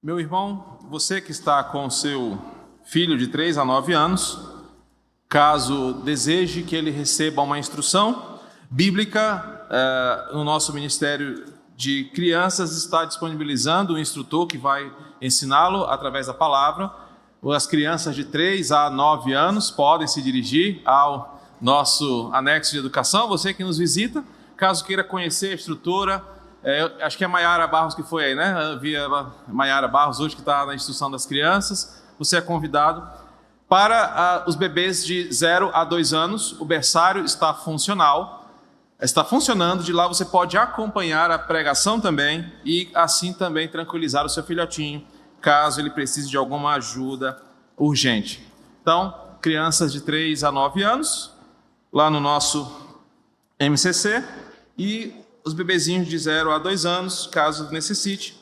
Meu irmão, você que está com o seu filho de 3 a 9 anos, caso deseje que ele receba uma instrução bíblica, no nosso Ministério de Crianças está disponibilizando um instrutor que vai ensiná-lo através da palavra. As crianças de 3 a 9 anos podem se dirigir ao nosso anexo de educação. Você que nos visita, caso queira conhecer a instrutora, acho que é Maiara Barros que foi aí, né? Eu vi a Maiara Barros hoje que está na instrução das crianças. Você é convidado. Para os bebês de 0 a 2 anos, o berçário está funcionando. De lá você pode acompanhar a pregação também e assim também tranquilizar o seu filhotinho, caso ele precise de alguma ajuda urgente. Então, crianças de 3 a 9 anos, lá no nosso MCC, e os bebezinhos de 0 a 2 anos, caso necessite,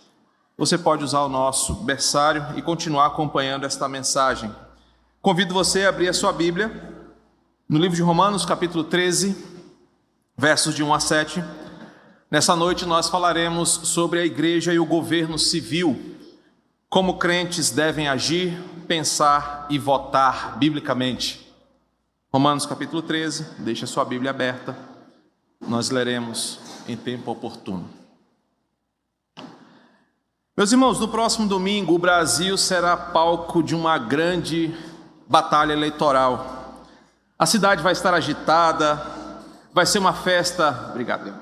você pode usar o nosso berçário e continuar acompanhando esta mensagem. Convido você a abrir a sua Bíblia no livro de Romanos, capítulo 13, versos de 1 a 7. Nessa noite nós falaremos sobre a igreja e o governo civil, como crentes devem agir, pensar e votar biblicamente. Romanos capítulo 13, deixe a sua Bíblia aberta, nós leremos em tempo oportuno. Meus irmãos, no próximo domingo o Brasil será palco de uma grande batalha eleitoral. A cidade vai estar agitada, vai ser uma festa. Obrigado, Leandro.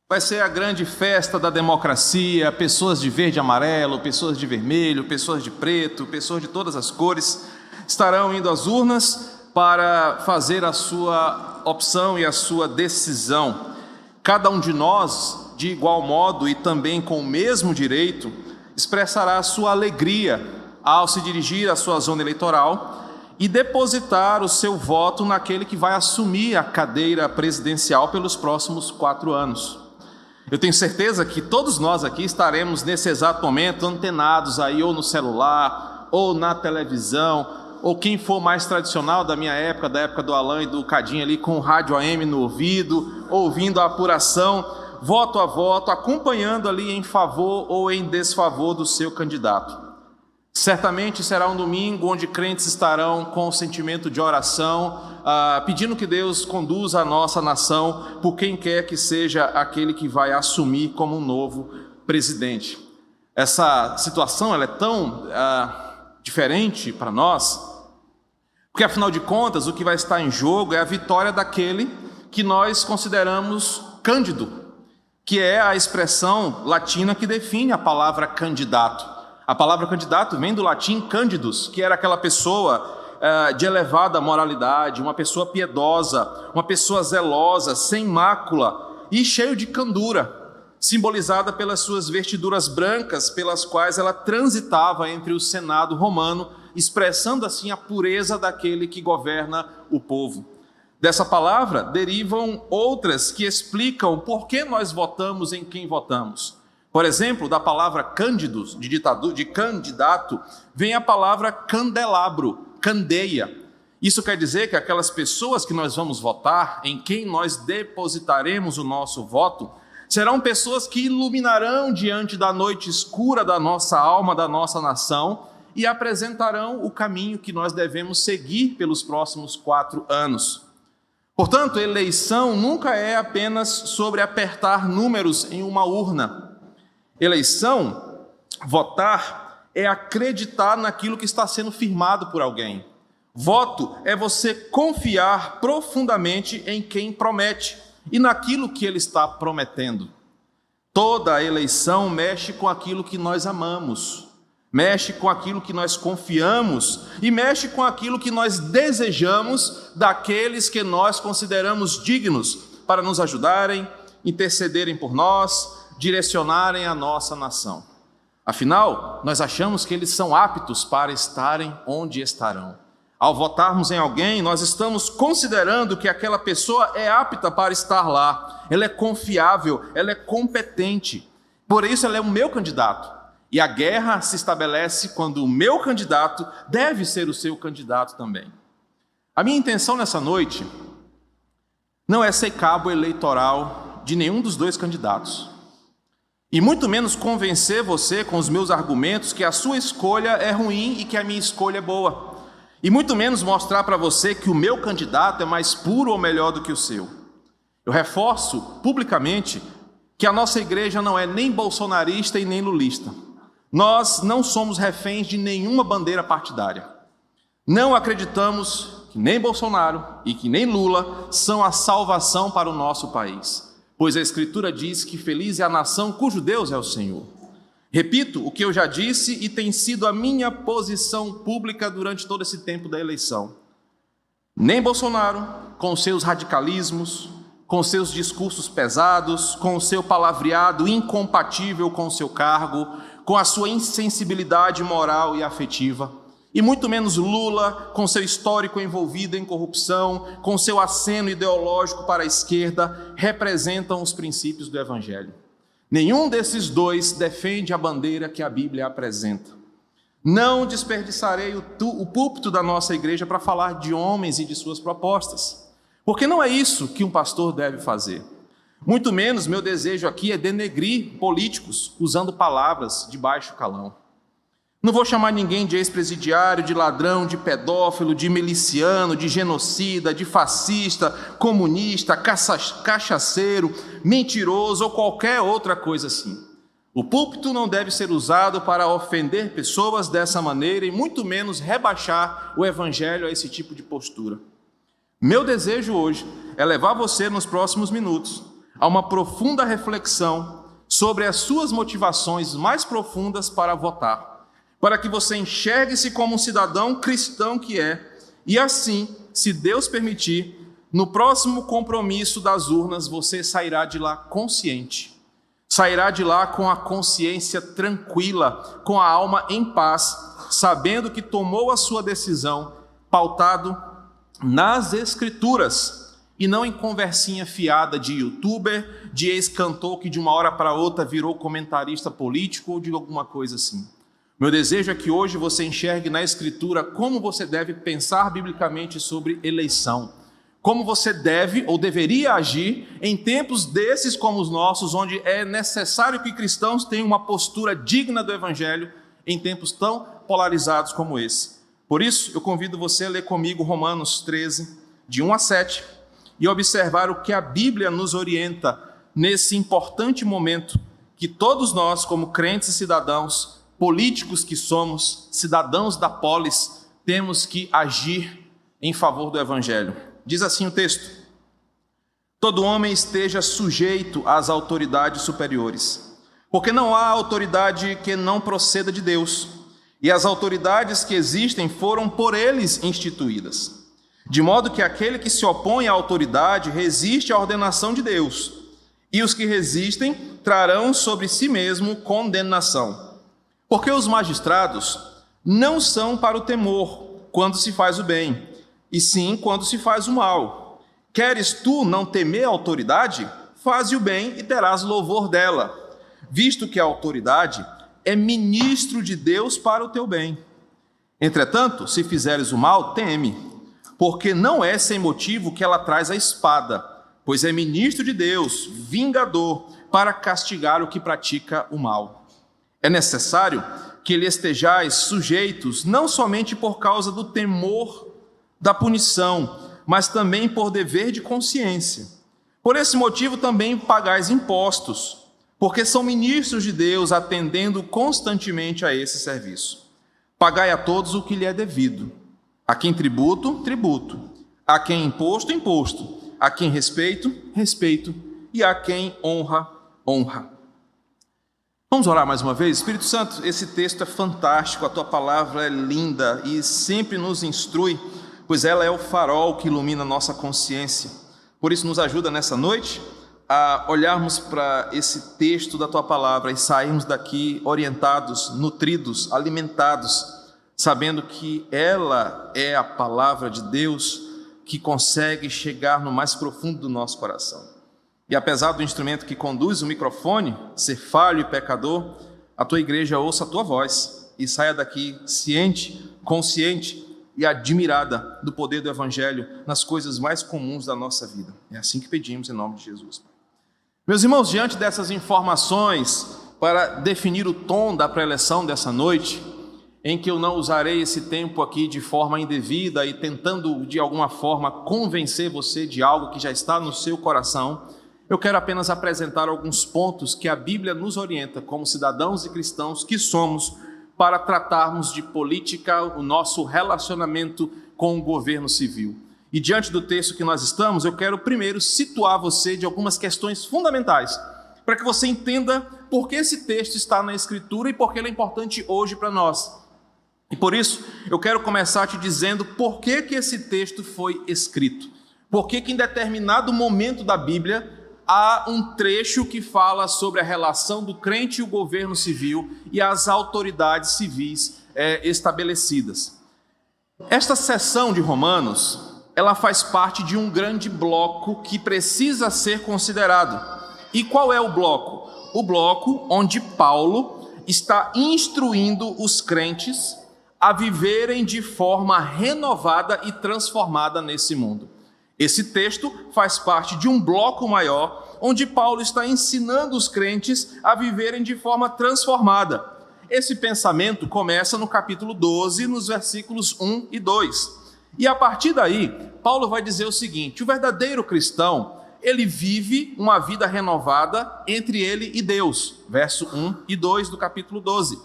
Vai ser a grande festa da democracia, pessoas de verde e amarelo, pessoas de vermelho, pessoas de preto, pessoas de todas as cores estarão indo às urnas para fazer a sua opção e a sua decisão. Cada um de nós, de igual modo e também com o mesmo direito, expressará a sua alegria ao se dirigir à sua zona eleitoral e depositar o seu voto naquele que vai assumir a cadeira presidencial pelos próximos 4 anos. Eu tenho certeza que todos nós aqui estaremos nesse exato momento antenados aí ou no celular, ou na televisão, ou quem for mais tradicional da minha época, da época do Alain e do Cadinho ali, com o rádio AM no ouvido, ouvindo a apuração, voto a voto, acompanhando ali em favor ou em desfavor do seu candidato. Certamente será um domingo onde crentes estarão com o sentimento de oração, pedindo que Deus conduza a nossa nação por quem quer que seja aquele que vai assumir como um novo presidente. Essa situação ela é tão diferente para nós, porque afinal de contas o que vai estar em jogo é a vitória daquele que nós consideramos cândido, que é a expressão latina que define a palavra candidato. A palavra candidato vem do latim candidus, que era aquela pessoa de elevada moralidade, uma pessoa piedosa, uma pessoa zelosa, sem mácula e cheio de candura, simbolizada pelas suas vestiduras brancas, pelas quais ela transitava entre o Senado romano, expressando assim a pureza daquele que governa o povo. Dessa palavra derivam outras que explicam por que nós votamos em quem votamos. Por exemplo, da palavra cândidos, de candidato, vem a palavra candelabro, candeia. Isso quer dizer que aquelas pessoas que nós vamos votar, em quem nós depositaremos o nosso voto, serão pessoas que iluminarão diante da noite escura da nossa alma, da nossa nação, e apresentarão o caminho que nós devemos seguir pelos próximos 4 anos. Portanto, eleição nunca é apenas sobre apertar números em uma urna. Eleição, votar, é acreditar naquilo que está sendo firmado por alguém. Voto é você confiar profundamente em quem promete e naquilo que ele está prometendo. Toda a eleição mexe com aquilo que nós amamos, mexe com aquilo que nós confiamos e mexe com aquilo que nós desejamos daqueles que nós consideramos dignos para nos ajudarem, intercederem por nós, direcionarem a nossa nação. Afinal, nós achamos que eles são aptos para estarem onde estarão. Ao votarmos em alguém, nós estamos considerando que aquela pessoa é apta para estar lá, ela é confiável, ela é competente. Por isso ela é o meu candidato. E a guerra se estabelece quando o meu candidato deve ser o seu candidato também. A minha intenção nessa noite não é ser cabo eleitoral de nenhum dos dois candidatos. E muito menos convencer você com os meus argumentos que a sua escolha é ruim e que a minha escolha é boa. E muito menos mostrar para você que o meu candidato é mais puro ou melhor do que o seu. Eu reforço publicamente que a nossa igreja não é nem bolsonarista e nem lulista. Nós não somos reféns de nenhuma bandeira partidária. Não acreditamos que nem Bolsonaro e que nem Lula são a salvação para o nosso país, pois a Escritura diz que feliz é a nação cujo Deus é o Senhor. Repito o que eu já disse e tem sido a minha posição pública durante todo esse tempo da eleição. Nem Bolsonaro, com seus radicalismos, com seus discursos pesados, com o seu palavreado incompatível com o seu cargo, com a sua insensibilidade moral e afetiva, e muito menos Lula, com seu histórico envolvido em corrupção, com seu aceno ideológico para a esquerda, representam os princípios do Evangelho. Nenhum desses dois defende a bandeira que a Bíblia apresenta. Não desperdiçarei o púlpito da nossa igreja para falar de homens e de suas propostas, porque não é isso que um pastor deve fazer. Muito menos meu desejo aqui é denegrir políticos usando palavras de baixo calão. Não vou chamar ninguém de ex-presidiário, de ladrão, de pedófilo, de miliciano, de genocida, de fascista, comunista, cachaceiro, mentiroso ou qualquer outra coisa assim. O púlpito não deve ser usado para ofender pessoas dessa maneira e muito menos rebaixar o evangelho a esse tipo de postura. Meu desejo hoje é levar você nos próximos minutos a uma profunda reflexão sobre as suas motivações mais profundas para votar, para que você enxergue-se como um cidadão cristão que é, e assim, se Deus permitir, no próximo compromisso das urnas você sairá de lá consciente, sairá de lá com a consciência tranquila, com a alma em paz, sabendo que tomou a sua decisão pautado nas Escrituras, e não em conversinha fiada de youtuber, de ex-cantor que de uma hora para outra virou comentarista político ou de alguma coisa assim. Meu desejo é que hoje você enxergue na Escritura como você deve pensar biblicamente sobre eleição, como você deve ou deveria agir em tempos desses como os nossos, onde é necessário que cristãos tenham uma postura digna do Evangelho em tempos tão polarizados como esse. Por isso, eu convido você a ler comigo Romanos 13, de 1 a 7, e observar o que a Bíblia nos orienta nesse importante momento que todos nós, como crentes e cidadãos, políticos que somos, cidadãos da polis, temos que agir em favor do Evangelho. Diz assim o texto: todo homem esteja sujeito às autoridades superiores, porque não há autoridade que não proceda de Deus, e as autoridades que existem foram por eles instituídas. De modo que aquele que se opõe à autoridade resiste à ordenação de Deus, e os que resistem trarão sobre si mesmo condenação. Porque os magistrados não são para o temor quando se faz o bem, e sim quando se faz o mal. Queres tu não temer a autoridade? Faze o bem e terás louvor dela, visto que a autoridade é ministro de Deus para o teu bem. Entretanto, se fizeres o mal, teme, porque não é sem motivo que ela traz a espada, pois é ministro de Deus, vingador, para castigar o que pratica o mal. É necessário que lhe estejais sujeitos, não somente por causa do temor da punição, mas também por dever de consciência. Por esse motivo também pagais impostos, porque são ministros de Deus, atendendo constantemente a esse serviço. Pagai a todos o que lhe é devido. A quem tributo, tributo. A quem imposto, imposto. A quem respeito, respeito. E a quem honra, honra. Vamos orar mais uma vez? Espírito Santo, esse texto é fantástico, a tua palavra é linda e sempre nos instrui, pois ela é o farol que ilumina a nossa consciência. Por isso nos ajuda nessa noite a olharmos para esse texto da tua palavra e sairmos daqui orientados, nutridos, alimentados, sabendo que ela é a palavra de Deus que consegue chegar no mais profundo do nosso coração. E apesar do instrumento que conduz o microfone ser falho e pecador, a tua igreja ouça a tua voz e saia daqui ciente, consciente e admirada do poder do Evangelho nas coisas mais comuns da nossa vida. É assim que pedimos em nome de Jesus. Meus irmãos, diante dessas informações para definir o tom da preleção dessa noite, em que eu não usarei esse tempo aqui de forma indevida e tentando de alguma forma convencer você de algo que já está no seu coração, eu quero apenas apresentar alguns pontos que a Bíblia nos orienta como cidadãos e cristãos que somos para tratarmos de política, o nosso relacionamento com o governo civil. E diante do texto que nós estamos, eu quero primeiro situar você de algumas questões fundamentais, para que você entenda por que esse texto está na Escritura e por que ele é importante hoje para nós. E por isso, eu quero começar te dizendo por que esse texto foi escrito. Por que em determinado momento da Bíblia há um trecho que fala sobre a relação do crente e o governo civil e as autoridades civis estabelecidas. Esta seção de Romanos, ela faz parte de um grande bloco que precisa ser considerado. E qual é o bloco? O bloco onde Paulo está instruindo os crentes a viverem de forma renovada e transformada nesse mundo. Esse texto faz parte de um bloco maior, onde Paulo está ensinando os crentes a viverem de forma transformada. Esse pensamento começa no capítulo 12, nos versículos 1 e 2. E a partir daí, Paulo vai dizer o seguinte: o verdadeiro cristão, ele vive uma vida renovada entre ele e Deus. Verso 1 e 2 do capítulo 12.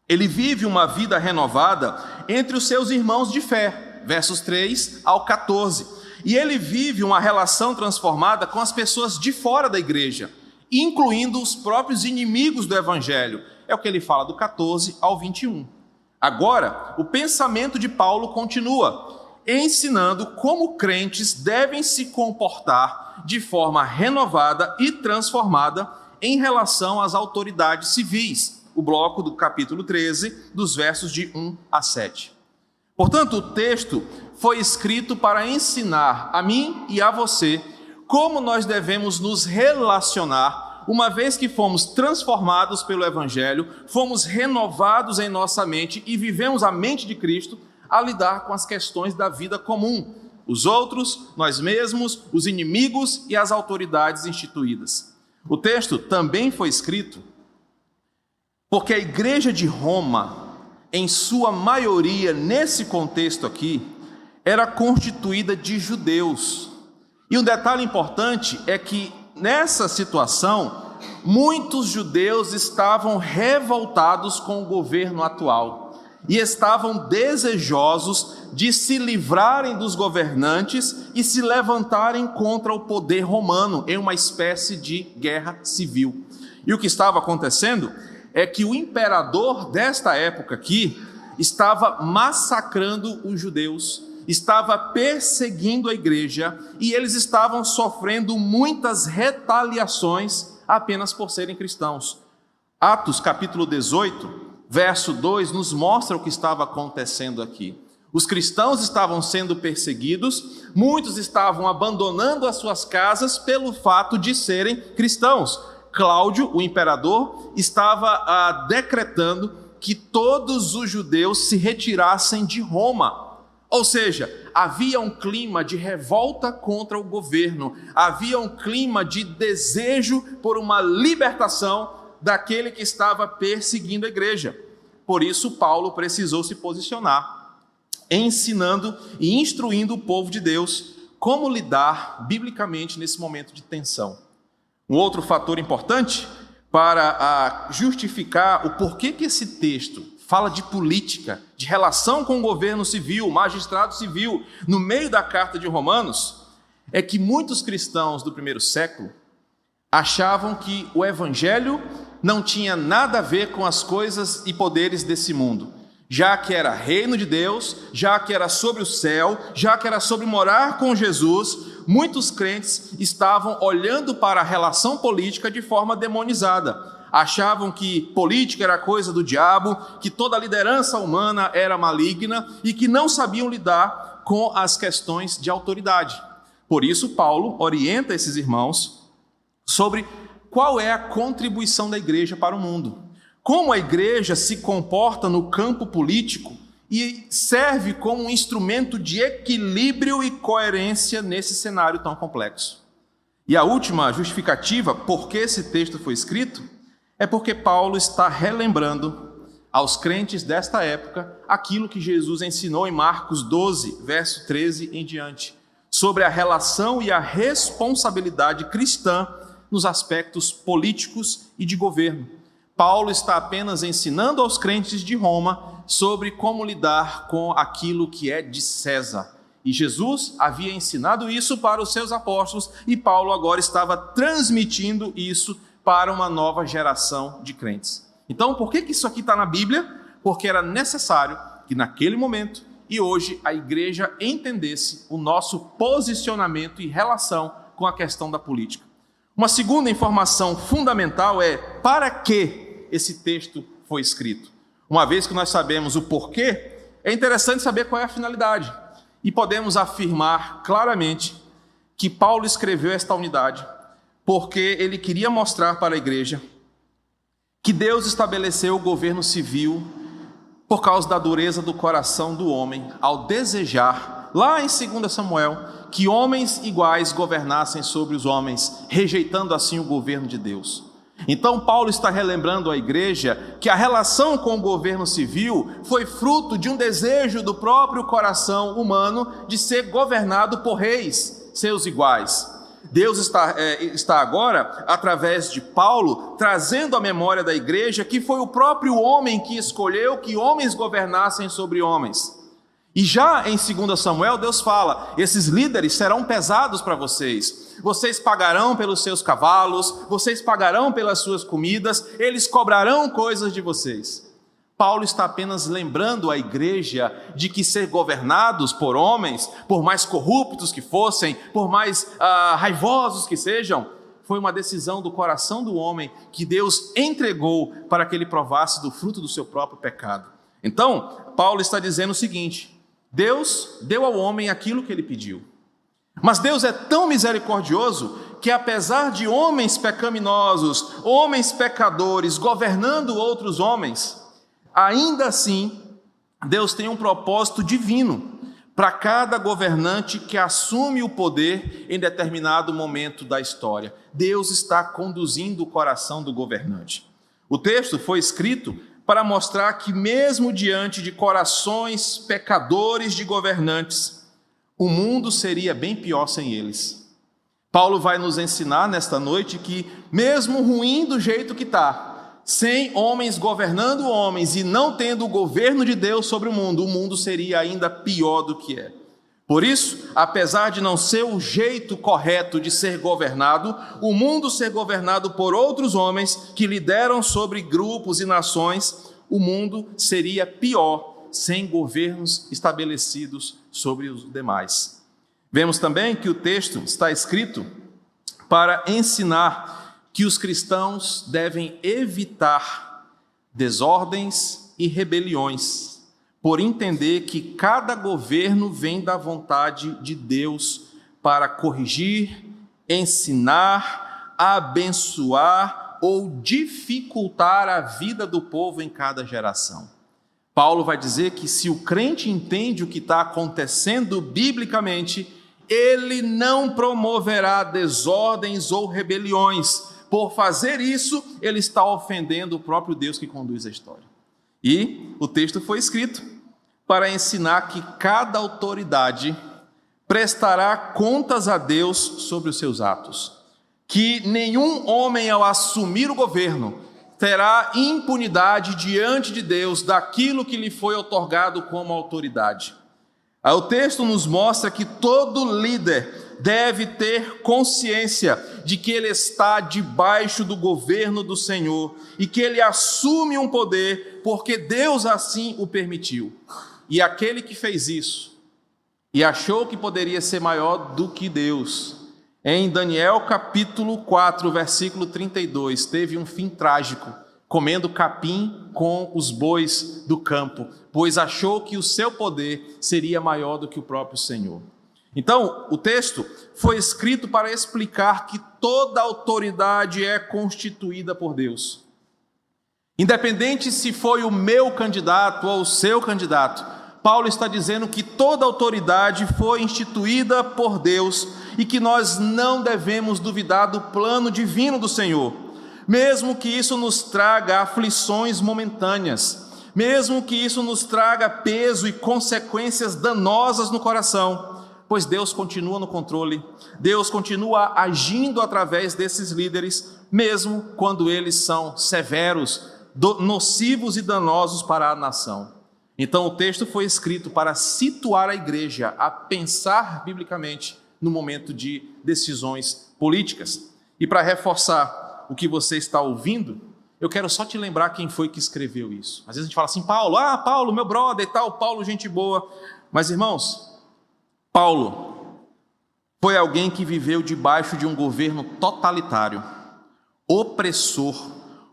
Ele vive uma vida renovada entre os seus irmãos de fé. Versos 3 ao 14. E ele vive uma relação transformada com as pessoas de fora da igreja, incluindo os próprios inimigos do evangelho. É o que ele fala do 14 ao 21. Agora, o pensamento de Paulo continua, ensinando como crentes devem se comportar de forma renovada e transformada em relação às autoridades civis. O bloco do capítulo 13, dos versos de 1 a 7. Portanto, o texto foi escrito para ensinar a mim e a você como nós devemos nos relacionar, uma vez que fomos transformados pelo Evangelho, fomos renovados em nossa mente e vivemos a mente de Cristo a lidar com as questões da vida comum, os outros, nós mesmos, os inimigos e as autoridades instituídas. O texto também foi escrito porque a igreja de Roma, em sua maioria, nesse contexto aqui, era constituída de judeus. E um detalhe importante é que, nessa situação, muitos judeus estavam revoltados com o governo atual e estavam desejosos de se livrarem dos governantes e se levantarem contra o poder romano em uma espécie de guerra civil. E o que estava acontecendo é que o imperador desta época aqui estava massacrando os judeus, estava perseguindo a igreja e eles estavam sofrendo muitas retaliações apenas por serem cristãos. Atos capítulo 18, verso 2 nos mostra o que estava acontecendo aqui. Os cristãos estavam sendo perseguidos, muitos estavam abandonando as suas casas pelo fato de serem cristãos. Cláudio, o imperador, estava decretando que todos os judeus se retirassem de Roma. Ou seja, havia um clima de revolta contra o governo, havia um clima de desejo por uma libertação daquele que estava perseguindo a igreja. Por isso, Paulo precisou se posicionar, ensinando e instruindo o povo de Deus como lidar biblicamente nesse momento de tensão. Um outro fator importante para justificar o porquê que esse texto fala de política, de relação com o governo civil, magistrado civil, no meio da carta de Romanos, é que muitos cristãos do primeiro século achavam que o evangelho não tinha nada a ver com as coisas e poderes desse mundo, já que era reino de Deus, já que era sobre o céu, já que era sobre morar com Jesus. Muitos crentes estavam olhando para a relação política de forma demonizada. Achavam que política era coisa do diabo, que toda a liderança humana era maligna e que não sabiam lidar com as questões de autoridade. Por isso, Paulo orienta esses irmãos sobre qual é a contribuição da igreja para o mundo. Como a igreja se comporta no campo político e serve como um instrumento de equilíbrio e coerência nesse cenário tão complexo. E a última justificativa por que esse texto foi escrito É porque Paulo está relembrando aos crentes desta época aquilo que Jesus ensinou em Marcos 12, verso 13 em diante, sobre a relação e a responsabilidade cristã nos aspectos políticos e de governo. Paulo está apenas ensinando aos crentes de Roma sobre como lidar com aquilo que é de César. E Jesus havia ensinado isso para os seus apóstolos e Paulo agora estava transmitindo isso para uma nova geração de crentes. Então, por que isso aqui está na Bíblia? Porque era necessário que naquele momento e hoje a igreja entendesse o nosso posicionamento e relação com a questão da política. Uma segunda informação fundamental é para que esse texto foi escrito. Uma vez que nós sabemos o porquê, é interessante saber qual é a finalidade. E podemos afirmar claramente que Paulo escreveu esta unidade porque ele queria mostrar para a igreja que Deus estabeleceu o governo civil por causa da dureza do coração do homem, ao desejar, lá em 2 Samuel, que homens iguais governassem sobre os homens, rejeitando assim o governo de Deus. Então Paulo está relembrando à igreja que a relação com o governo civil foi fruto de um desejo do próprio coração humano de ser governado por reis, seus iguais. Deus está agora, através de Paulo, trazendo à memória da igreja que foi o próprio homem que escolheu que homens governassem sobre homens. E já em 2 Samuel, Deus fala, esses líderes serão pesados para vocês. Vocês pagarão pelos seus cavalos, vocês pagarão pelas suas comidas, eles cobrarão coisas de vocês. Paulo está apenas lembrando a igreja de que ser governados por homens, por mais corruptos que fossem, por mais raivosos que sejam, foi uma decisão do coração do homem que Deus entregou para que ele provasse do fruto do seu próprio pecado. Então, Paulo está dizendo o seguinte: Deus deu ao homem aquilo que ele pediu. Mas Deus é tão misericordioso que, apesar de homens pecaminosos, homens pecadores, governando outros homens, ainda assim, Deus tem um propósito divino para cada governante que assume o poder em determinado momento da história. Deus está conduzindo o coração do governante. O texto foi escrito para mostrar que mesmo diante de corações pecadores de governantes, o mundo seria bem pior sem eles. Paulo vai nos ensinar nesta noite que, mesmo ruim do jeito que está, sem homens governando homens e não tendo o governo de Deus sobre o mundo seria ainda pior do que é. Por isso, apesar de não ser o jeito correto de ser governado, o mundo ser governado por outros homens que lideram sobre grupos e nações, o mundo seria pior sem governos estabelecidos sobre os demais. Vemos também que o texto está escrito para ensinar que os cristãos devem evitar desordens e rebeliões, por entender que cada governo vem da vontade de Deus para corrigir, ensinar, abençoar ou dificultar a vida do povo em cada geração. Paulo vai dizer que se o crente entende o que está acontecendo biblicamente, ele não promoverá desordens ou rebeliões. Por fazer isso, ele está ofendendo o próprio Deus que conduz a história. E o texto foi escrito para ensinar que cada autoridade prestará contas a Deus sobre os seus atos. Que nenhum homem, ao assumir o governo, terá impunidade diante de Deus daquilo que lhe foi outorgado como autoridade. O texto nos mostra que todo líder deve ter consciência de que ele está debaixo do governo do Senhor e que ele assume um poder porque Deus assim o permitiu. E aquele que fez isso e achou que poderia ser maior do que Deus, em Daniel capítulo 4, versículo 32, teve um fim trágico, comendo capim com os bois do campo, pois achou que o seu poder seria maior do que o próprio Senhor. Então, o texto foi escrito para explicar que toda autoridade é constituída por Deus. Independente se foi o meu candidato ou o seu candidato, Paulo está dizendo que toda autoridade foi instituída por Deus e que nós não devemos duvidar do plano divino do Senhor. mesmo que isso nos traga aflições momentâneas, mesmo que isso nos traga peso e consequências danosas no coração, pois Deus continua no controle, Deus continua agindo através desses líderes, mesmo quando eles são severos, nocivos e danosos para a nação. Então o texto foi escrito para situar a igreja a pensar biblicamente no momento de decisões políticas. E para reforçar o que você está ouvindo, eu quero só te lembrar quem foi que escreveu isso. Às vezes a gente fala assim, Paulo, meu brother e tal, Paulo, gente boa. Mas irmãos, Paulo foi alguém que viveu debaixo de um governo totalitário, opressor,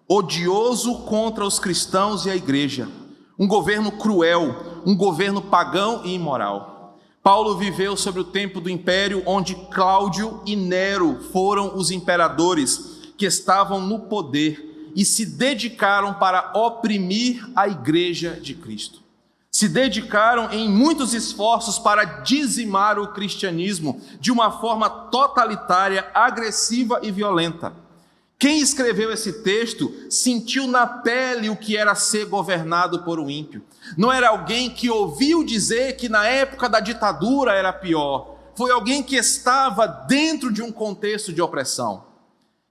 odioso contra os cristãos e a igreja, um governo cruel, um governo pagão e imoral. Paulo viveu sobre o tempo do império, onde Cláudio e Nero foram os imperadores que estavam no poder e se dedicaram para oprimir a igreja de Cristo. Se dedicaram em muitos esforços para dizimar o cristianismo de uma forma totalitária, agressiva e violenta. Quem escreveu esse texto sentiu na pele o que era ser governado por um ímpio. Não era alguém que ouviu dizer que na época da ditadura era pior. Foi alguém que estava dentro de um contexto de opressão.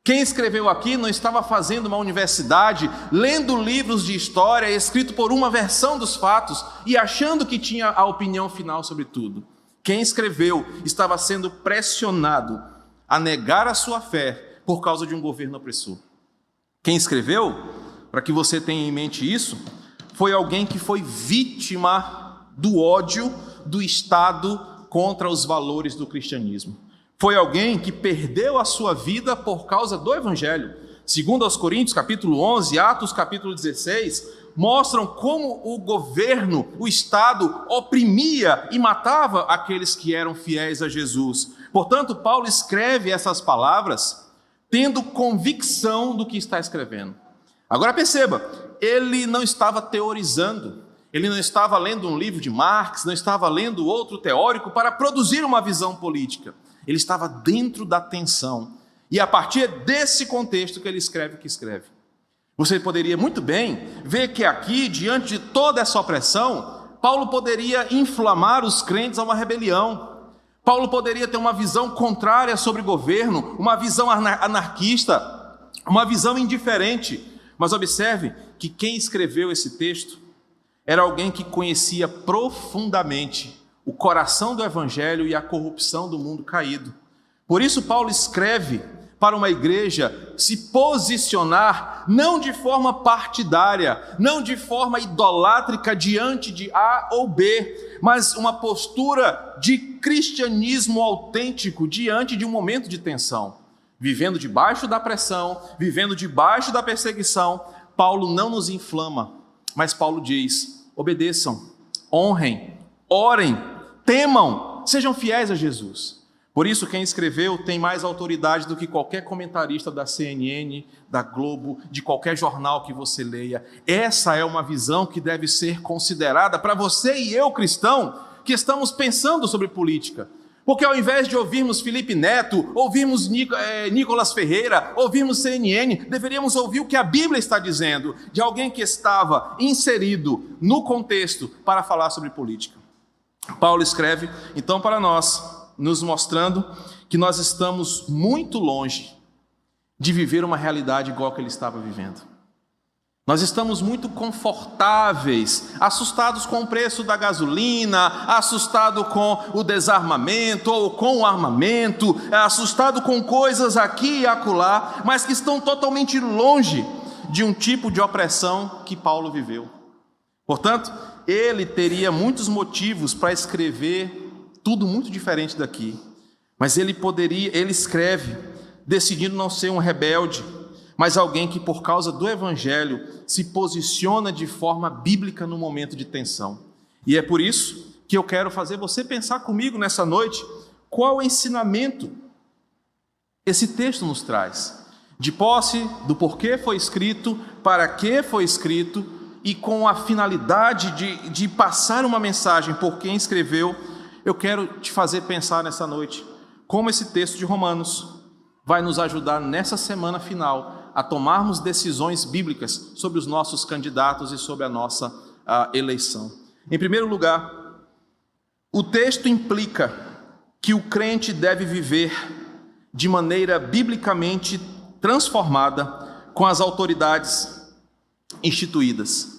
Quem escreveu aqui não estava fazendo uma universidade, lendo livros de história escrito por uma versão dos fatos e achando que tinha a opinião final sobre tudo. Quem escreveu estava sendo pressionado a negar a sua fé por causa de um governo opressor. Quem escreveu, para que você tenha em mente isso, foi alguém que foi vítima do ódio do Estado contra os valores do cristianismo. Foi alguém que perdeu a sua vida por causa do Evangelho. Segundo aos Coríntios, capítulo 11, Atos, capítulo 16, mostram como o governo, o Estado, oprimia e matava aqueles que eram fiéis a Jesus. Portanto, Paulo escreve essas palavras tendo convicção do que está escrevendo. Agora perceba, ele não estava teorizando, ele não estava lendo um livro de Marx, não estava lendo outro teórico para produzir uma visão política. Ele estava dentro da tensão. E a partir desse contexto que ele escreve o que escreve. Você poderia muito bem ver que aqui, diante de toda essa opressão, Paulo poderia inflamar os crentes a uma rebelião. Paulo poderia ter uma visão contrária sobre o governo, uma visão anarquista, uma visão indiferente. Mas observe que quem escreveu esse texto era alguém que conhecia profundamente o coração do evangelho e a corrupção do mundo caído. Por isso Paulo escreve para uma igreja se posicionar não de forma partidária, não de forma idolátrica diante de A ou B, mas uma postura de cristianismo autêntico diante de um momento de tensão. Vivendo debaixo da pressão, vivendo debaixo da perseguição, Paulo não nos inflama, mas Paulo diz: obedeçam, honrem, orem, temam, sejam fiéis a Jesus. Por isso, quem escreveu tem mais autoridade do que qualquer comentarista da CNN, da Globo, de qualquer jornal que você leia. Essa é uma visão que deve ser considerada para você e eu, cristão, que estamos pensando sobre política. Porque ao invés de ouvirmos Felipe Neto, ouvirmos Nicolas Ferreira, ouvirmos CNN, deveríamos ouvir o que a Bíblia está dizendo, de alguém que estava inserido no contexto para falar sobre política. Paulo escreve, então, para nós, nos mostrando que nós estamos muito longe de viver uma realidade igual que ele estava vivendo. Nós estamos muito confortáveis, assustados com o preço da gasolina, assustados com o desarmamento ou com o armamento, assustados com coisas aqui e acolá, mas que estão totalmente longe de um tipo de opressão que Paulo viveu. Portanto, ele teria muitos motivos para escrever tudo muito diferente daqui, mas ele escreve decidindo não ser um rebelde, mas alguém que por causa do evangelho se posiciona de forma bíblica no momento de tensão. E é por isso que eu quero fazer você pensar comigo nessa noite, qual ensinamento esse texto nos traz, de posse do porquê foi escrito, para que foi escrito, e com a finalidade de passar uma mensagem por quem escreveu. Eu quero te fazer pensar nessa noite como esse texto de Romanos vai nos ajudar nessa semana final a tomarmos decisões bíblicas sobre os nossos candidatos e sobre a nossa eleição. Em primeiro lugar, o texto implica que o crente deve viver de maneira biblicamente transformada com as autoridades instituídas.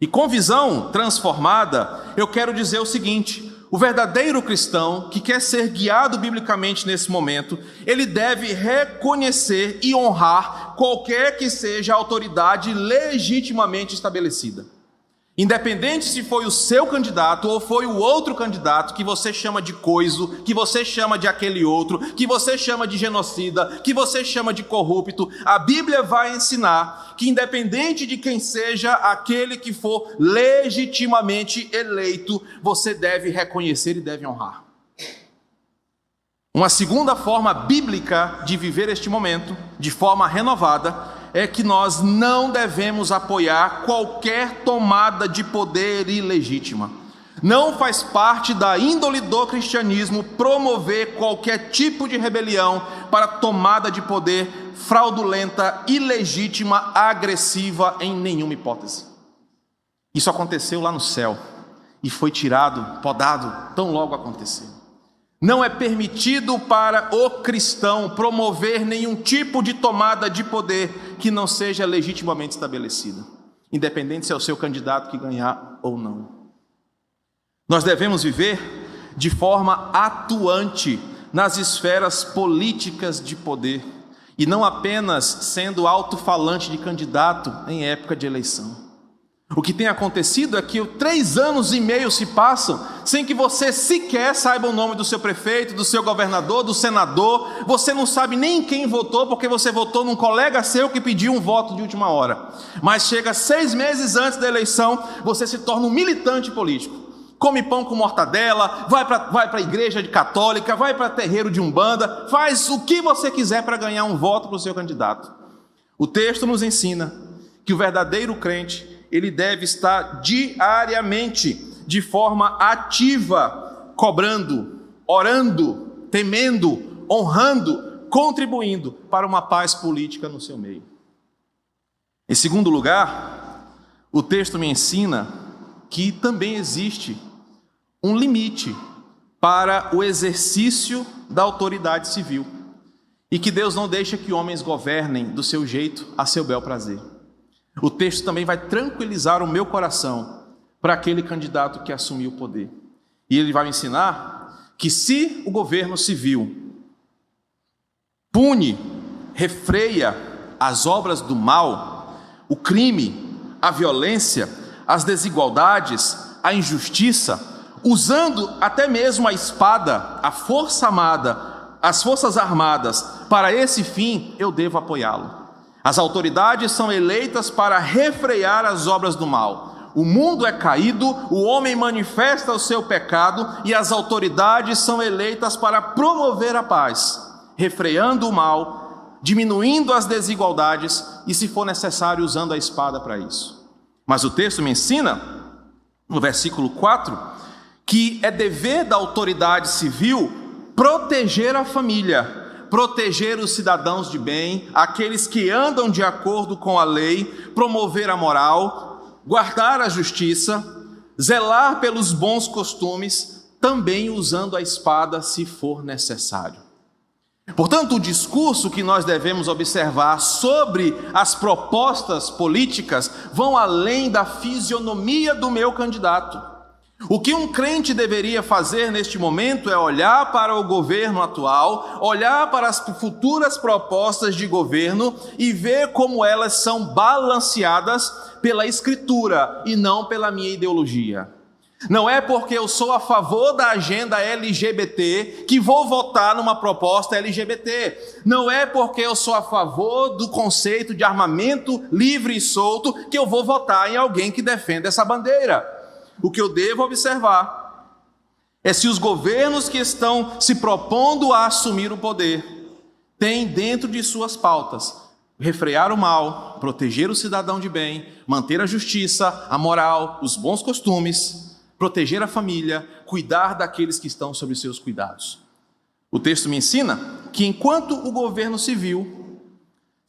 E com visão transformada, eu quero dizer o seguinte: o verdadeiro cristão que quer ser guiado biblicamente nesse momento, ele deve reconhecer e honrar qualquer que seja a autoridade legitimamente estabelecida. Independente se foi o seu candidato ou foi o outro candidato que você chama de coiso, que você chama de aquele outro, que você chama de genocida, que você chama de corrupto, a Bíblia vai ensinar que independente de quem seja aquele que for legitimamente eleito, você deve reconhecer e deve honrar. Uma segunda forma bíblica de viver este momento, de forma renovada, é que nós não devemos apoiar qualquer tomada de poder ilegítima. Não faz parte da índole do cristianismo promover qualquer tipo de rebelião para tomada de poder fraudulenta, ilegítima, agressiva, em nenhuma hipótese. Isso aconteceu lá no céu e foi tirado, podado, tão logo aconteceu. Não é permitido para o cristão promover nenhum tipo de tomada de poder que não seja legitimamente estabelecida, independente se é o seu candidato que ganhar ou não. Nós devemos viver de forma atuante nas esferas políticas de poder, e não apenas sendo alto-falante de candidato em época de eleição. O que tem acontecido é que 3 anos e meio se passam sem que você sequer saiba o nome do seu prefeito, do seu governador, do senador. Você não sabe nem quem votou, porque você votou num colega seu que pediu um voto de última hora. Mas chega 6 meses antes da eleição, você se torna um militante político. Come pão com mortadela, vai para a igreja católica, vai para terreiro de umbanda, faz o que você quiser para ganhar um voto para o seu candidato. O texto nos ensina que o verdadeiro crente, ele deve estar diariamente, de forma ativa, cobrando, orando, temendo, honrando, contribuindo para uma paz política no seu meio. Em segundo lugar, o texto me ensina que também existe um limite para o exercício da autoridade civil e que Deus não deixa que homens governem do seu jeito, a seu bel prazer. O texto também vai tranquilizar o meu coração para aquele candidato que assumiu o poder. E ele vai me ensinar que se o governo civil pune, refreia as obras do mal, o crime, a violência, as desigualdades, a injustiça, usando até mesmo a espada, a força armada, as forças armadas, para esse fim, eu devo apoiá-lo. As autoridades são eleitas para refrear as obras do mal. O mundo é caído, o homem manifesta o seu pecado e as autoridades são eleitas para promover a paz, refreando o mal, diminuindo as desigualdades e, se for necessário, usando a espada para isso. Mas o texto me ensina, no versículo 4, que é dever da autoridade civil proteger a família, proteger os cidadãos de bem, aqueles que andam de acordo com a lei, promover a moral, guardar a justiça, zelar pelos bons costumes, também usando a espada se for necessário. Portanto, o discurso que nós devemos observar sobre as propostas políticas vão além da fisionomia do meu candidato. O que um crente deveria fazer neste momento é olhar para o governo atual, olhar para as futuras propostas de governo e ver como elas são balanceadas pela Escritura e não pela minha ideologia. Não é porque eu sou a favor da agenda LGBT que vou votar numa proposta LGBT. Não é porque eu sou a favor do conceito de armamento livre e solto que eu vou votar em alguém que defenda essa bandeira. O que eu devo observar é se os governos que estão se propondo a assumir o poder têm dentro de suas pautas refrear o mal, proteger o cidadão de bem, manter a justiça, a moral, os bons costumes, proteger a família, cuidar daqueles que estão sob seus cuidados. O texto me ensina que enquanto o governo civil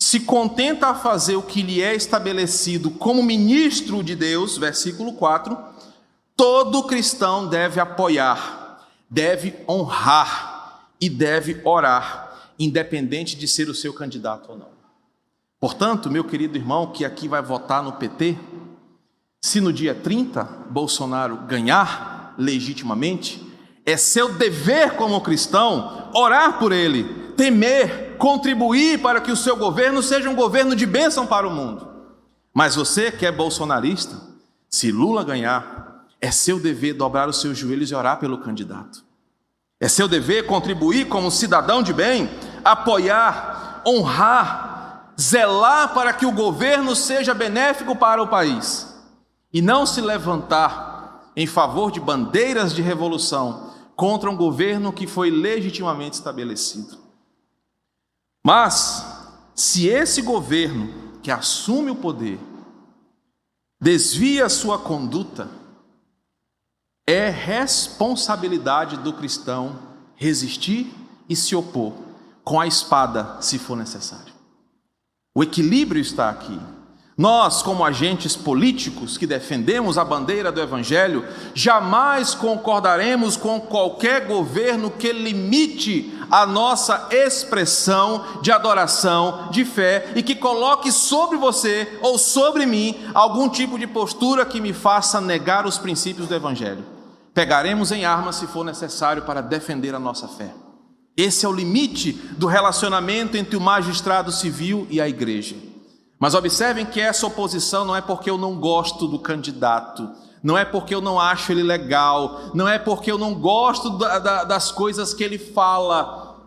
se contenta a fazer o que lhe é estabelecido como ministro de Deus, versículo 4, todo cristão deve apoiar, deve honrar e deve orar, independente de ser o seu candidato ou não. Portanto, meu querido irmão que aqui vai votar no PT, se no dia 30 Bolsonaro ganhar legitimamente, é seu dever como cristão orar por ele, temer, contribuir para que o seu governo seja um governo de bênção para o mundo. Mas você que é bolsonarista, se Lula ganhar, é seu dever dobrar os seus joelhos e orar pelo candidato. É seu dever contribuir como cidadão de bem, apoiar, honrar, zelar para que o governo seja benéfico para o país e não se levantar em favor de bandeiras de revolução contra um governo que foi legitimamente estabelecido. Mas, se esse governo que assume o poder desvia sua conduta, é responsabilidade do cristão resistir e se opor com a espada, se for necessário. O equilíbrio está aqui. Nós, como agentes políticos que defendemos a bandeira do Evangelho, jamais concordaremos com qualquer governo que limite a nossa expressão de adoração, de fé, e que coloque sobre você ou sobre mim algum tipo de postura que me faça negar os princípios do Evangelho. Pegaremos em armas se for necessário para defender a nossa fé. Esse é o limite do relacionamento entre o magistrado civil e a igreja. Mas observem que essa oposição não é porque eu não gosto do candidato, não é porque eu não acho ele legal, não é porque eu não gosto das coisas que ele fala,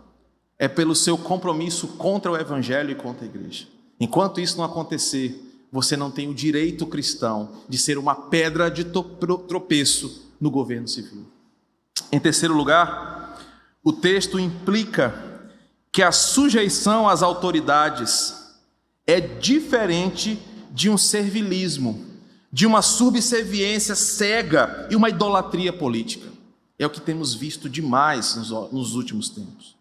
é pelo seu compromisso contra o Evangelho e contra a igreja. Enquanto isso não acontecer, você não tem o direito cristão de ser uma pedra de tropeço no governo civil. Em terceiro lugar, o texto implica que a sujeição às autoridades é diferente de um servilismo, de uma subserviência cega e uma idolatria política. É o que temos visto demais nos últimos tempos.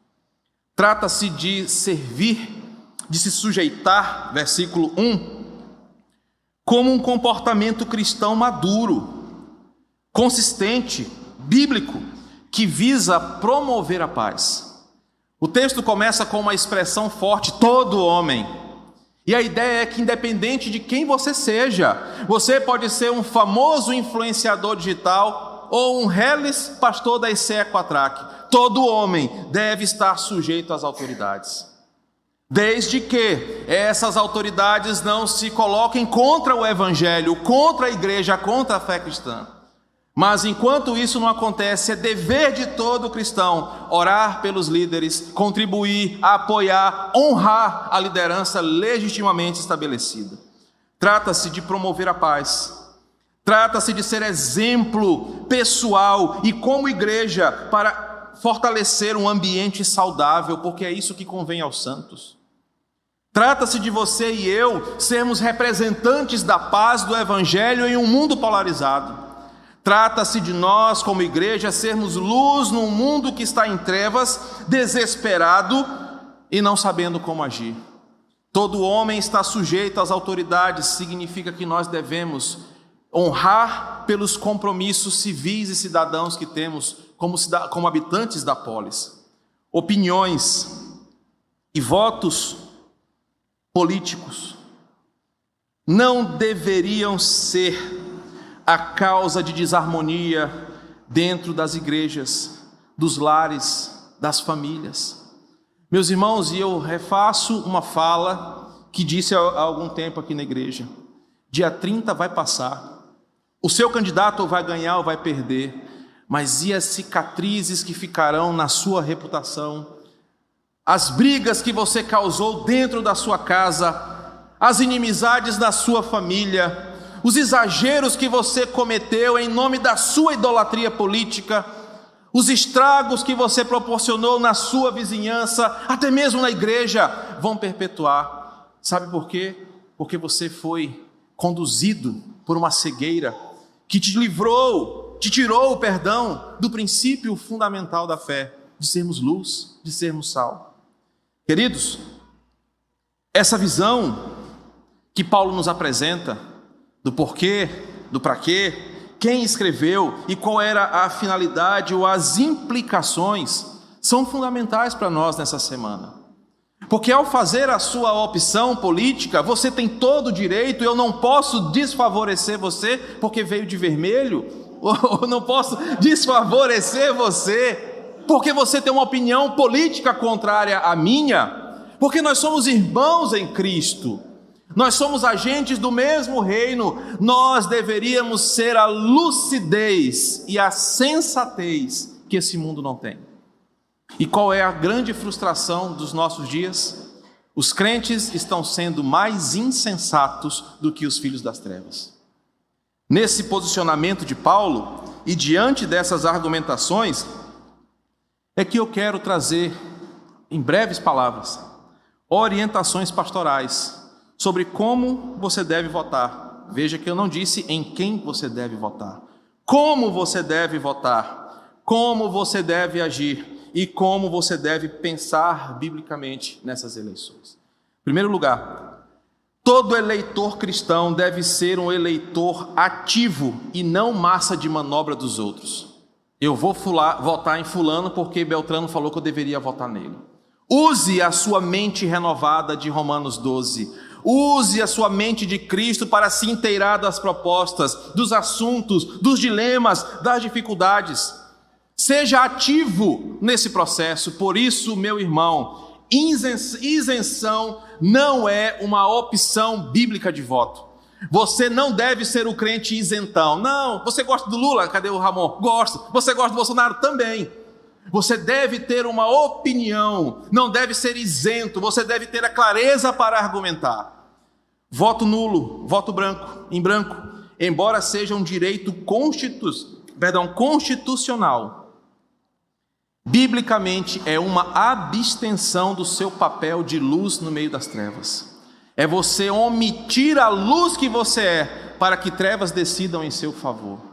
Trata-se de servir, de se sujeitar, versículo 1, como um comportamento cristão maduro, consistente, bíblico, que visa promover a paz. O texto começa com uma expressão forte, todo homem. E a ideia é que independente de quem você seja, você pode ser um famoso influenciador digital ou um reles pastor da ICE Quatrac. Todo homem deve estar sujeito às autoridades. Desde que essas autoridades não se coloquem contra o Evangelho, contra a igreja, contra a fé cristã. Mas enquanto isso não acontece, é dever de todo cristão orar pelos líderes, contribuir, apoiar, honrar a liderança legitimamente estabelecida. Trata-se de promover a paz, trata-se de ser exemplo pessoal e como igreja para fortalecer um ambiente saudável, porque é isso que convém aos santos. Trata-se de você e eu sermos representantes da paz do Evangelho em um mundo polarizado. Trata-se de nós, como igreja, sermos luz num mundo que está em trevas, desesperado e não sabendo como agir. Todo homem está sujeito às autoridades, significa que nós devemos honrar pelos compromissos civis e cidadãos que temos como habitantes da polis. Opiniões e votos políticos não deveriam ser a causa de desarmonia dentro das igrejas, dos lares, das famílias. Meus irmãos, e eu refaço uma fala que disse há algum tempo aqui na igreja: dia 30 vai passar, o seu candidato ou vai ganhar ou vai perder, mas e as cicatrizes que ficarão na sua reputação, as brigas que você causou dentro da sua casa, as inimizades da sua família, os exageros que você cometeu em nome da sua idolatria política, os estragos que você proporcionou na sua vizinhança, até mesmo na igreja, vão perpetuar. Sabe por quê? Porque você foi conduzido por uma cegueira que te tirou, do princípio fundamental da fé, de sermos luz, de sermos sal. Queridos, Essa visão que Paulo nos apresenta do porquê, do para quê, quem escreveu e qual era a finalidade ou as implicações são fundamentais para nós nessa semana. Porque ao fazer a sua opção política, você tem todo o direito, eu não posso desfavorecer você porque veio de vermelho, ou não posso desfavorecer você porque você tem uma opinião política contrária à minha, porque nós somos irmãos em Cristo, nós somos agentes do mesmo reino, nós deveríamos ser a lucidez e a sensatez que esse mundo não tem. E qual é a grande frustração dos nossos dias? Os crentes estão sendo mais insensatos do que os filhos das trevas. Nesse posicionamento de Paulo, e diante dessas argumentações, é que eu quero trazer, em breves palavras, orientações pastorais sobre como você deve votar. Veja que eu não disse em quem você deve votar. Como você deve votar, como você deve agir e como você deve pensar biblicamente nessas eleições. Em primeiro lugar, todo eleitor cristão deve ser um eleitor ativo e não massa de manobra dos outros. Eu vou votar em fulano porque Beltrano falou que eu deveria votar nele. Use a sua mente renovada de Romanos 12. Use a sua mente de Cristo para se inteirar das propostas, dos assuntos, dos dilemas, das dificuldades. Seja ativo nesse processo. Por isso, meu irmão, isenção não é uma opção bíblica de voto. Você não deve ser o crente isentão. Não, você gosta do Lula? Cadê o Ramon? Gosto. Você gosta do Bolsonaro? Também. Você deve ter uma opinião, não deve ser isento, você deve ter a clareza para argumentar. Voto nulo, voto branco, em branco, embora seja um direito constitucional, biblicamente é uma abstenção do seu papel de luz no meio das trevas. É você omitir a luz que você é para que trevas decidam em seu favor.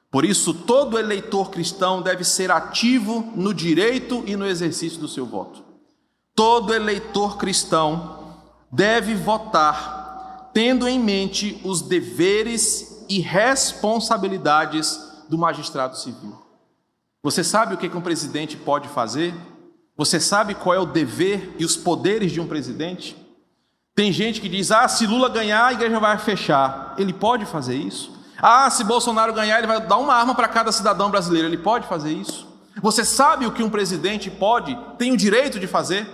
Por isso, todo eleitor cristão deve ser ativo no direito e no exercício do seu voto. Todo eleitor cristão deve votar tendo em mente os deveres e responsabilidades do magistrado civil. Você sabe o que um presidente pode fazer? Você sabe qual é o dever e os poderes de um presidente? Tem gente que diz, se Lula ganhar, a igreja vai fechar. Ele pode fazer isso? Se Bolsonaro ganhar, ele vai dar uma arma para cada cidadão brasileiro. Ele pode fazer isso? Você sabe o que um presidente tem o direito de fazer?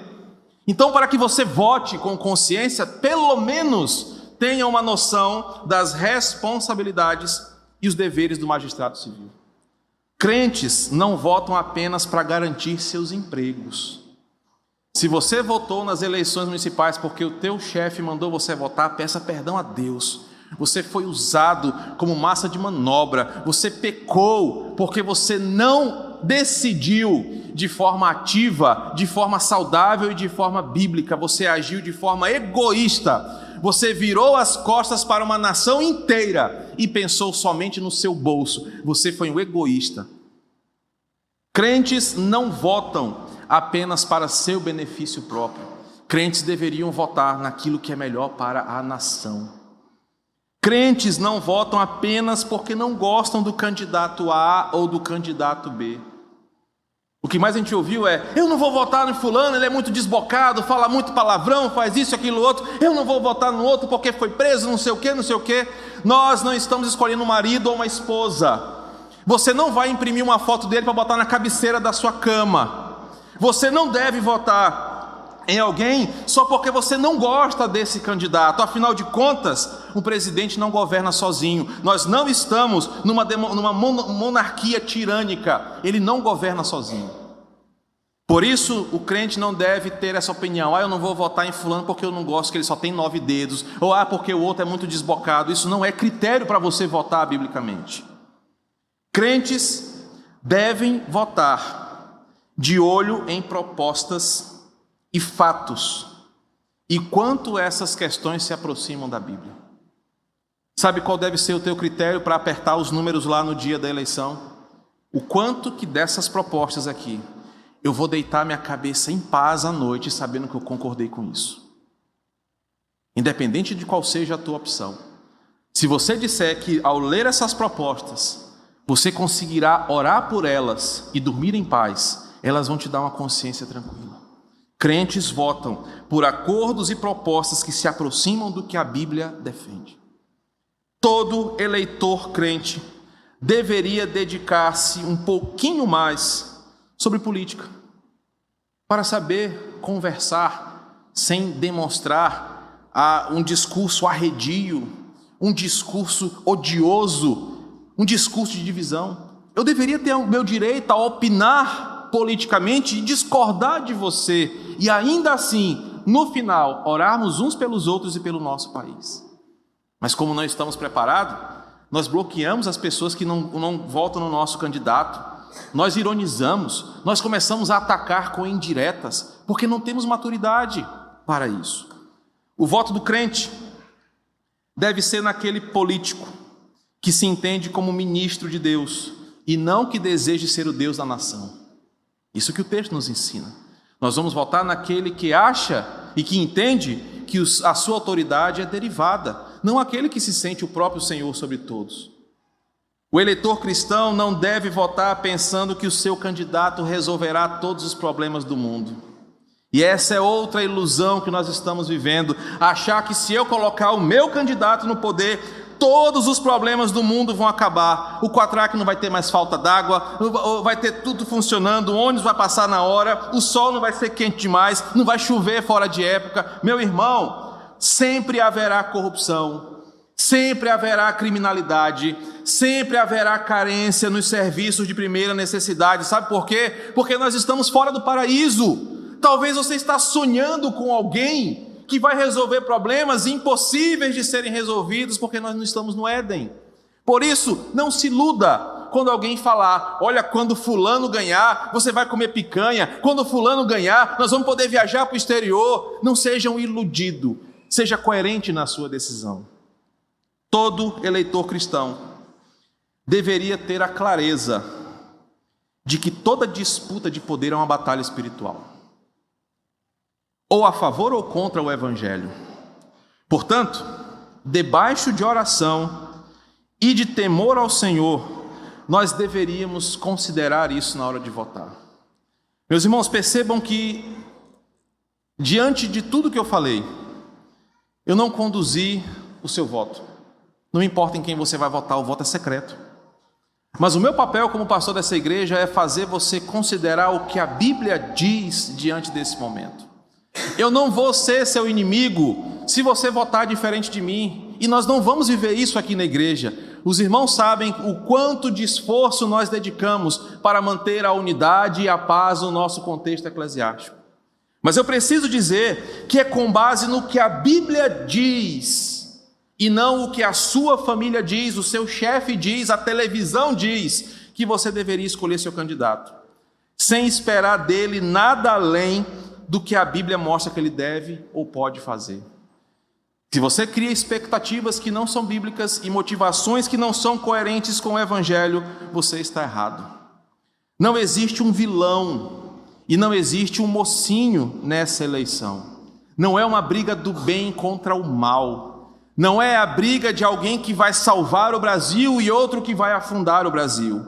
Então, para que você vote com consciência, pelo menos tenha uma noção das responsabilidades e os deveres do magistrado civil. Crentes não votam apenas para garantir seus empregos. Se você votou nas eleições municipais porque o teu chefe mandou você votar, peça perdão a Deus. Você foi usado como massa de manobra, você pecou porque você não decidiu de forma ativa, de forma saudável e de forma bíblica. Você agiu de forma egoísta, você virou as costas para uma nação inteira e pensou somente no seu bolso. Você foi um egoísta. Crentes não votam apenas para seu benefício próprio. Crentes deveriam votar naquilo que é melhor para a nação. Crentes não votam apenas porque não gostam do candidato A ou do candidato B. O que mais a gente ouviu é, eu não vou votar no fulano, ele é muito desbocado, fala muito palavrão, faz isso, aquilo, outro. Eu não vou votar no outro porque foi preso, não sei o quê, não sei o quê. Nós não estamos escolhendo um marido ou uma esposa. Você não vai imprimir uma foto dele para botar na cabeceira da sua cama. Você não deve votar em alguém só porque você não gosta desse candidato. Afinal de contas, o presidente não governa sozinho. Nós não estamos numa monarquia tirânica. Ele não governa sozinho. Por isso, o crente não deve ter essa opinião. Eu não vou votar em fulano porque eu não gosto que ele só tem 9 dedos. Ou porque o outro é muito desbocado. Isso não é critério para você votar biblicamente. Crentes devem votar de olho em propostas e fatos, e quanto essas questões se aproximam da Bíblia. Sabe qual deve ser o teu critério para apertar os números lá no dia da eleição? O quanto que dessas propostas aqui, eu vou deitar minha cabeça em paz à noite, sabendo que eu concordei com isso. independente de qual seja a tua opção. Se você disser que ao ler essas propostas, você conseguirá orar por elas e dormir em paz, elas vão te dar uma consciência tranquila. Crentes votam por acordos e propostas que se aproximam do que a Bíblia defende. Todo eleitor crente deveria dedicar-se um pouquinho mais sobre política, para saber conversar sem demonstrar um discurso arredio, um discurso odioso, um discurso de divisão. Eu deveria ter o meu direito a opinar politicamente e discordar de você, e ainda assim, no final, orarmos uns pelos outros e pelo nosso país. Mas como não estamos preparados, nós bloqueamos as pessoas que não votam no nosso candidato, nós ironizamos, nós começamos a atacar com indiretas, porque não temos maturidade para isso. O voto do crente deve ser naquele político que se entende como ministro de Deus e não que deseje ser o Deus da nação. Isso que o texto nos ensina. Nós vamos votar naquele que acha e que entende que a sua autoridade é derivada, não aquele que se sente o próprio Senhor sobre todos. O eleitor cristão não deve votar pensando que o seu candidato resolverá todos os problemas do mundo. E essa é outra ilusão que nós estamos vivendo, achar que se eu colocar o meu candidato no poder, todos os problemas do mundo vão acabar. O Quatraque não vai ter mais falta d'água, vai ter tudo funcionando, o ônibus vai passar na hora, o sol não vai ser quente demais, não vai chover fora de época. Meu irmão, sempre haverá corrupção, sempre haverá criminalidade, sempre haverá carência nos serviços de primeira necessidade. Sabe por quê? Porque nós estamos fora do paraíso. Talvez você está sonhando com alguém que vai resolver problemas impossíveis de serem resolvidos, porque nós não estamos no Éden. Por isso, não se iluda quando alguém falar: olha, quando fulano ganhar, você vai comer picanha, quando fulano ganhar, nós vamos poder viajar para o exterior. Não seja um iludido, seja coerente na sua decisão. Todo eleitor cristão deveria ter a clareza de que toda disputa de poder é uma batalha espiritual, ou a favor ou contra o Evangelho. Portanto, debaixo de oração e de temor ao Senhor, nós deveríamos considerar isso na hora de votar. Meus irmãos, percebam que, diante de tudo que eu falei, eu não conduzi o seu voto. Não importa em quem você vai votar, o voto é secreto. Mas o meu papel como pastor dessa igreja é fazer você considerar o que a Bíblia diz diante desse momento. Eu não vou ser seu inimigo se você votar diferente de mim, e nós não vamos viver isso aqui na igreja. Os irmãos sabem o quanto de esforço nós dedicamos para manter a unidade e a paz no nosso contexto eclesiástico. Mas eu preciso dizer que é com base no que a Bíblia diz, e não o que a sua família diz, o seu chefe diz, a televisão diz, que você deveria escolher seu candidato, sem esperar dele nada além do que a Bíblia mostra que ele deve ou pode fazer. Se você cria expectativas que não são bíblicas e motivações que não são coerentes com o Evangelho, você está errado. Não existe um vilão e não existe um mocinho nessa eleição. Não é uma briga do bem contra o mal. Não é a briga de alguém que vai salvar o Brasil e outro que vai afundar o Brasil.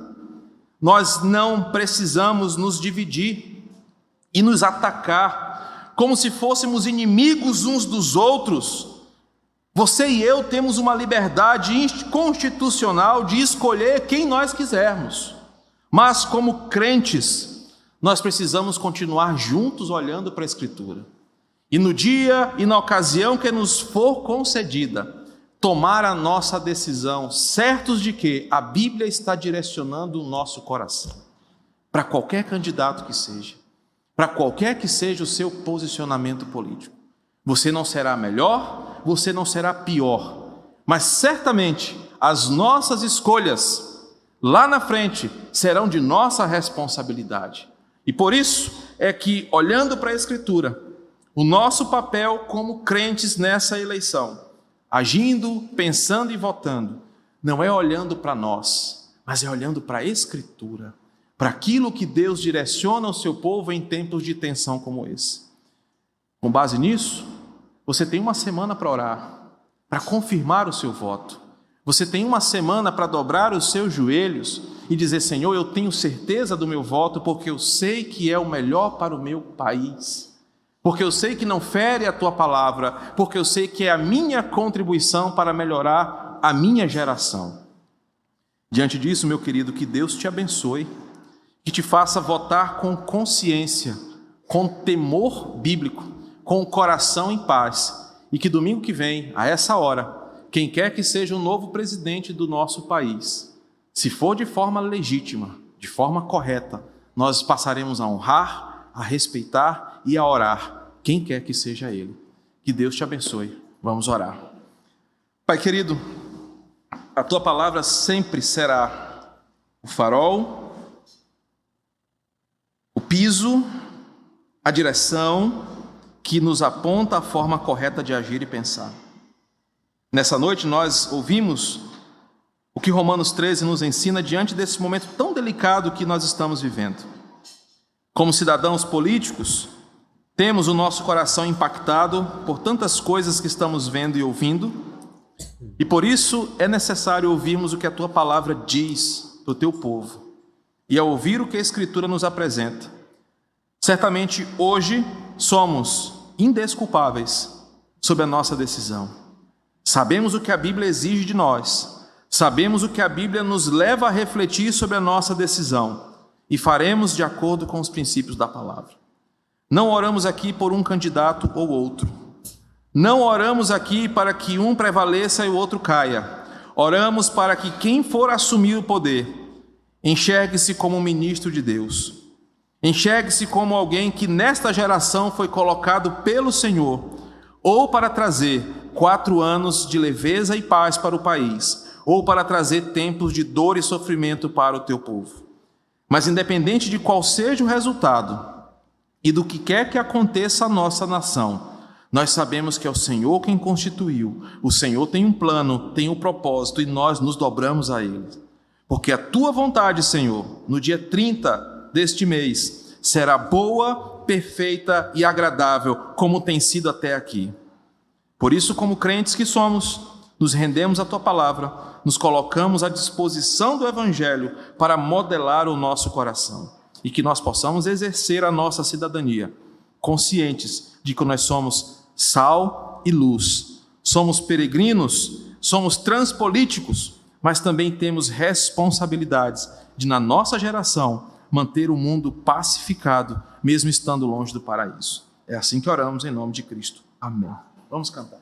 Nós não precisamos nos dividir e nos atacar como se fôssemos inimigos uns dos outros. Você e eu temos uma liberdade constitucional de escolher quem nós quisermos, mas como crentes nós precisamos continuar juntos olhando para a Escritura, e no dia e na ocasião que nos for concedida, tomar a nossa decisão, certos de que a Bíblia está direcionando o nosso coração para qualquer candidato que seja, para qualquer que seja o seu posicionamento político. Você não será melhor, você não será pior, mas certamente as nossas escolhas lá na frente serão de nossa responsabilidade. E por isso é que, olhando para a Escritura, o nosso papel como crentes nessa eleição, agindo, pensando e votando, não é olhando para nós, mas é olhando para a Escritura, para aquilo que Deus direciona ao seu povo em tempos de tensão como esse. Com base nisso, Você tem uma semana para orar, para confirmar o seu voto. Você tem uma semana para dobrar os seus joelhos e dizer: Senhor, eu tenho certeza do meu voto, porque eu sei que é o melhor para o meu país, porque eu sei que não fere a tua palavra, porque eu sei que é a minha contribuição para melhorar a minha geração. Diante disso, meu querido, que Deus te abençoe, que te faça votar com consciência, com temor bíblico, com o coração em paz, e que domingo que vem, a essa hora, quem quer que seja o novo presidente do nosso país, se for de forma legítima, de forma correta, nós passaremos a honrar, a respeitar e a orar, quem quer que seja ele. Que Deus te abençoe. Vamos orar. Pai querido, a tua palavra sempre será o farol, o piso, a direção que nos aponta a forma correta de agir e pensar. Nessa noite nós ouvimos o que Romanos 13 nos ensina diante desse momento tão delicado que nós estamos vivendo. Como cidadãos políticos, temos o nosso coração impactado por tantas coisas que estamos vendo e ouvindo, e por isso é necessário ouvirmos o que a tua palavra diz para o teu povo, e ao ouvir o que a Escritura nos apresenta, certamente hoje somos indesculpáveis sobre a nossa decisão. Sabemos o que a Bíblia exige de nós, sabemos o que a Bíblia nos leva a refletir sobre a nossa decisão e faremos de acordo com os princípios da palavra. Não oramos aqui por um candidato ou outro, não oramos aqui para que um prevaleça e o outro caia, oramos para que quem for assumir o poder enxergue-se como um ministro de Deus, enxergue-se como alguém que nesta geração foi colocado pelo Senhor, ou para trazer 4 anos de leveza e paz para o país, ou para trazer tempos de dor e sofrimento para o teu povo. Mas independente de qual seja o resultado e do que quer que aconteça à nossa nação, nós sabemos que é o Senhor quem constituiu, o Senhor tem um plano, tem um propósito, e nós nos dobramos a Ele. Porque a tua vontade, Senhor, no dia 30 deste mês, será boa, perfeita e agradável, como tem sido até aqui. Por isso, como crentes que somos, nos rendemos à tua palavra, nos colocamos à disposição do Evangelho para modelar o nosso coração e que nós possamos exercer a nossa cidadania, conscientes de que nós somos sal e luz, somos peregrinos, somos transpolíticos, mas também temos responsabilidades de, na nossa geração, manter o mundo pacificado, mesmo estando longe do paraíso. É assim que oramos em nome de Cristo. Amém. Vamos cantar.